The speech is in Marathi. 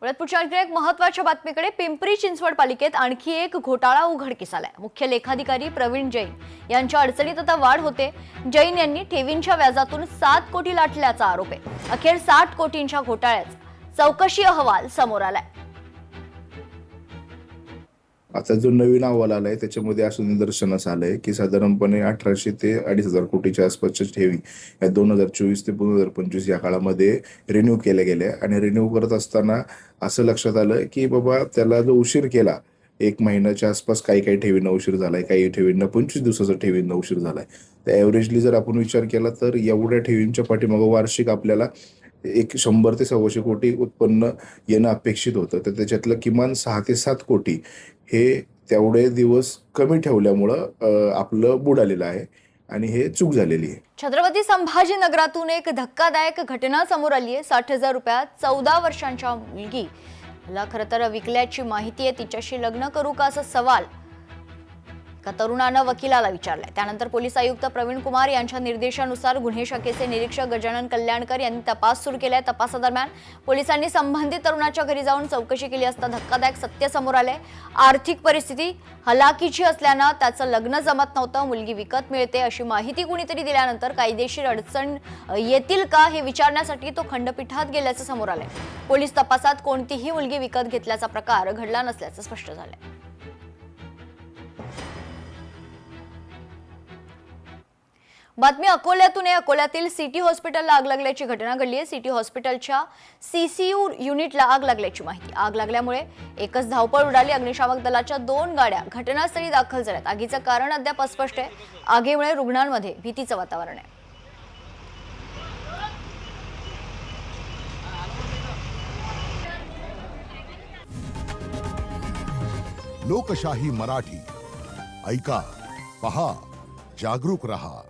वळत पुढच्या आणखी एक महत्त्वाच्या बातमीकडे. पिंपरी चिंचवड पालिकेत आणखी एक घोटाळा उघडकीस आलाय. मुख्य लेखाधिकारी प्रवीण जैन यांच्या अडचणीत आता वाढ होते. जैन यांनी ठेवींच्या व्याजातून 7 कोटी लाटल्याचा आरोप आहे. अखेर 60 कोटींच्या घोटाळ्याचा चौकशी अहवाल समोर आलाय. आता जो नवीन अहवाल आलाय त्याच्यामध्ये असं निदर्शनास आलंय की साधारणपणे 1800 ते 2500 कोटीच्या आसपासच्या ठेवी या 2024 ते 2025 या काळामध्ये रिन्यू केल्या गेल्या. आणि रिन्यू करत असताना असं लक्षात आलं की बाबा त्याला जो उशीर केला, 1 महिन्याच्या आसपास काही ठेवींना उशीर झालाय, काही ठेवींना 25 दिवसाचा ठेवींना उशीर झालाय. तर ॲव्हरेजली जर आपण विचार केला तर एवढ्या ठेवींच्या पाठीमागं वार्षिक आपल्याला 100 ते 125 कोटी उत्पन्न येणं अपेक्षित होतं. तर त्याच्यातलं किमान 6 ते 7 कोटी हे तेवढे दिवस कमी ठेवल्यामुळं आपलं बुडालेलं आहे आणि हे चूक झालेली आहे. छत्रपती संभाजीनगरातून एक धक्कादायक घटना समोर आली आहे. 60,000 रुपयात 14 वर्षांच्या मुलगीला खरं तर विकल्याची माहिती आहे. तिच्याशी लग्न करू का असा सवाल एका तरुणानं वकिलाला विचारलाय. त्यानंतर पोलीस आयुक्त प्रवीण कुमार यांच्या निर्देशानुसार गुन्हे शाखेचे निरीक्षक गजानन कल्याणकर यांनी तपास सुरू केलाय. तपासादरम्यान पोलिसांनी संबंधित तरुणाच्या घरी जाऊन चौकशी केली असता धक्कादायक सत्य समोर आले. आर्थिक परिस्थिती हलाखीची असल्यानं त्याचं लग्न जमत नव्हतं. मुलगी विकत मिळते अशी माहिती कुणीतरी दिल्यानंतर कायदेशीर अडचण येतील का हे विचारण्यासाठी तो खंडपीठात गेल्याचं समोर आलंय. पोलीस तपासात कोणतीही मुलगी विकत घेतल्याचा प्रकार घडला नसल्याचं स्पष्ट झालंय. बातमी अकोल्यातून आहे. अकोल्यातील सिटी हॉस्पिटलला आग लागल्याची घटना घडली आहे. सिटी हॉस्पिटलच्या सीसीयू युनिटला आग लागल्याची माहिती. आग लागल्यामुळे एकच धावपळ उडाली. अग्निशामक दलाच्या 2 गाड्या घटनास्थळी दाखल झाल्यात. आगीचं कारण अद्याप अस्पष्ट आहे. आगीमुळे रुग्णांमध्ये भीतीचं वातावरण आहे. लोकशाही मराठी ऐका, पहा, जागरूक रहा.